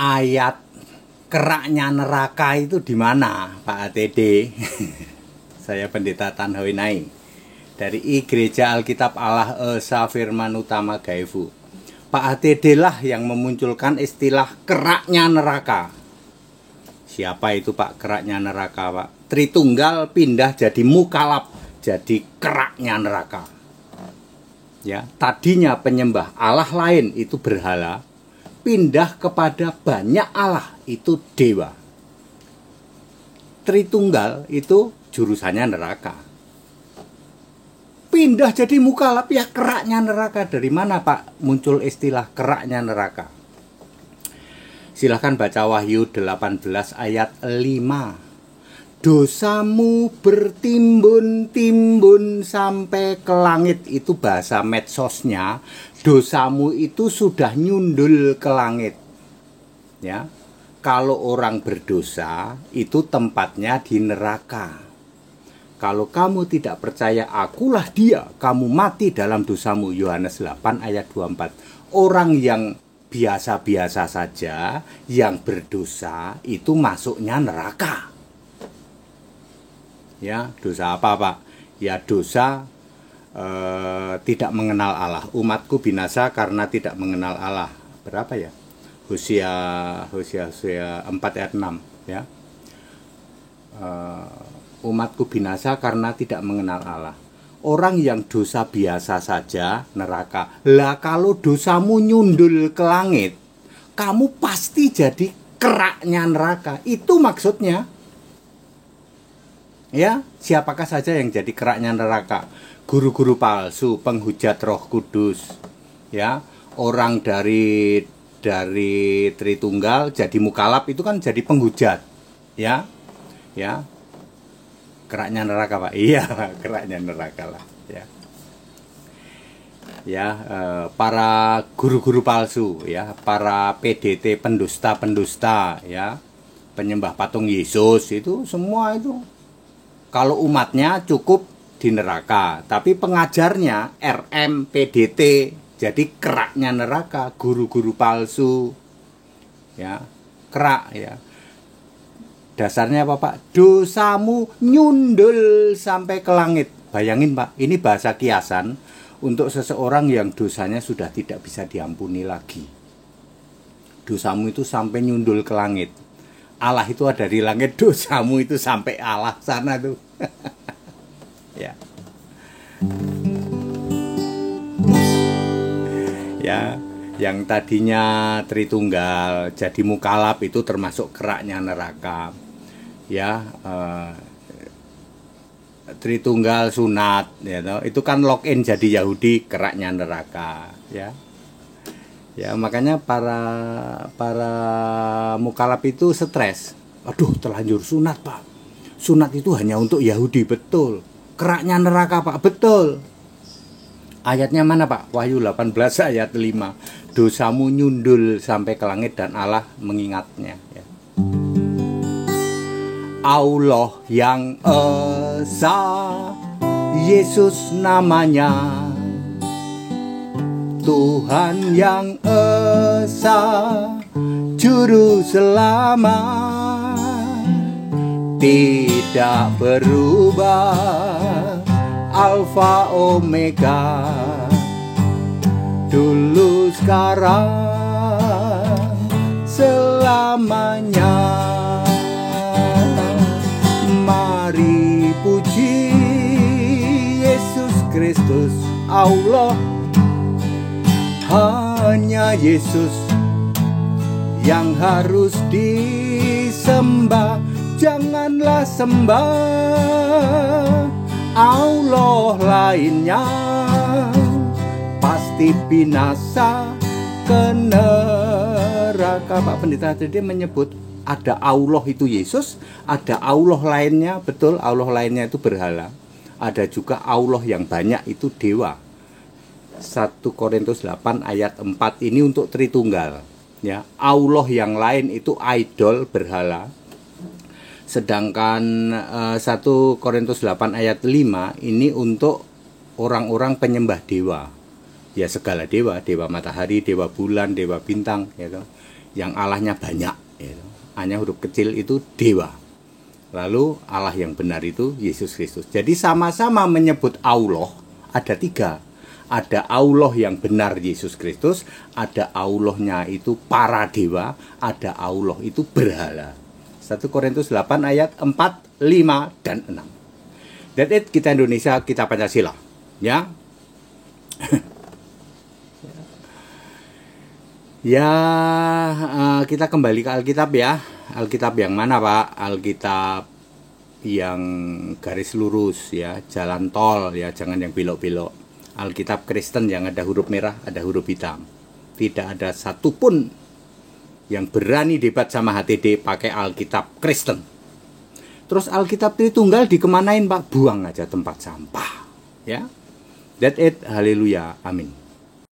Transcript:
ayat keraknya neraka itu di mana, Pak ATD? Saya Pendeta Tan Hawinai dari Gereja Alkitab Allah Esa Firman Utama Gaifu. Pak ATD lah yang memunculkan istilah keraknya neraka. Siapa itu Pak keraknya neraka, Pak? Tritunggal pindah jadi mukalab, jadi keraknya neraka. Ya, tadinya penyembah Allah lain itu berhala, pindah kepada banyak Allah itu dewa. Tritunggal itu jurusannya neraka. Pindah jadi mukalab, ya keraknya neraka. Dari mana Pak muncul istilah keraknya neraka? Silahkan baca Wahyu 18 ayat 5. Dosamu bertimbun-timbun sampai ke langit. Itu bahasa medsosnya. Dosamu itu sudah nyundul ke langit. Ya. Kalau orang berdosa itu tempatnya di neraka. Kalau kamu tidak percaya akulah dia, kamu mati dalam dosamu. Yohanes 8 ayat 24. Orang yang biasa-biasa saja, yang berdosa itu masuknya neraka. Ya, dosa apa Pak? Ya dosa tidak mengenal Allah. Umatku binasa karena tidak mengenal Allah. Berapa ya? Hosea 4 ayat 6 ya. Umatku binasa karena tidak mengenal Allah. Orang yang dosa biasa saja neraka. Lah kalau dosamu nyundul ke langit, kamu pasti jadi keraknya neraka. Itu maksudnya. Ya, siapakah saja yang jadi keraknya neraka? Guru-guru palsu, penghujat Roh Kudus. Ya, orang dari Tritunggal jadi mukalab itu kan jadi penghujat. Ya. Ya. Keraknya neraka Pak. Iya, keraknya neraka lah ya. Ya, para guru-guru palsu ya, para PDT pendusta-pendusta ya, penyembah patung Yesus itu semua itu kalau umatnya cukup di neraka, tapi pengajarnya RM PDT jadi keraknya neraka, guru-guru palsu ya, kerak ya. Dasarnya apa Pak? Dosamu nyundul sampai ke langit. Bayangin Pak, ini bahasa kiasan untuk seseorang yang dosanya sudah tidak bisa diampuni lagi. Dosamu itu sampai nyundul ke langit. Allah itu ada di langit, dosamu itu sampai Allah sana tuh. Ya. Ya, yang tadinya Tritunggal jadi mukalab itu termasuk keraknya neraka. Ya, Tritunggal sunat ya, itu kan login jadi Yahudi, keraknya neraka ya. Ya, makanya para mukalab itu stres. Aduh, terlanjur sunat Pak. Sunat itu hanya untuk Yahudi, betul. Keraknya neraka Pak, betul. Ayatnya mana Pak? Wahyu 18 ayat 5. Dosamu nyundul sampai ke langit dan Allah mengingatnya ya. Allah yang esa, Yesus namanya, Tuhan yang esa, Juru Selamat, tidak berubah, Alfa Omega, dulu sekarang selamanya. Mari puji Yesus Kristus Allah. Hanya Yesus yang harus disembah. Janganlah sembah Allah lainnya, pasti binasa ke neraka. Pak Pendeta tadi menyebut ada Allah itu Yesus, ada Allah lainnya, betul, Allah lainnya itu berhala. Ada juga Allah yang banyak itu dewa. 1 Korintus 8 ayat 4 ini untuk Tritunggal ya. Allah yang lain itu idol, berhala. Sedangkan 1 Korintus 8 ayat 5 ini untuk orang-orang penyembah dewa. Ya segala dewa, dewa matahari, dewa bulan, dewa bintang gitu. yang Allahnya banyak, gitu. Hanya huruf kecil itu dewa. Lalu Allah yang benar itu Yesus Kristus. Jadi sama-sama menyebut Allah ada tiga. Ada Allah yang benar Yesus Kristus, ada Allahnya itu para dewa, ada Allah itu berhala. 1 Korintus 8 ayat 4, 5, dan 6. That's it, kita Indonesia, kita Pancasila. Ya. Ya, kita kembali ke Alkitab ya. Alkitab yang mana, Pak? Alkitab yang garis lurus ya, jalan tol ya, jangan yang belok-belok. Alkitab Kristen yang ada huruf merah, ada huruf hitam. Tidak ada satupun yang berani debat sama HTD pakai Alkitab Kristen. Terus Alkitab Tritunggal dikemanain, Pak? Buang aja tempat sampah. Ya. That's it. Haleluya. Amin.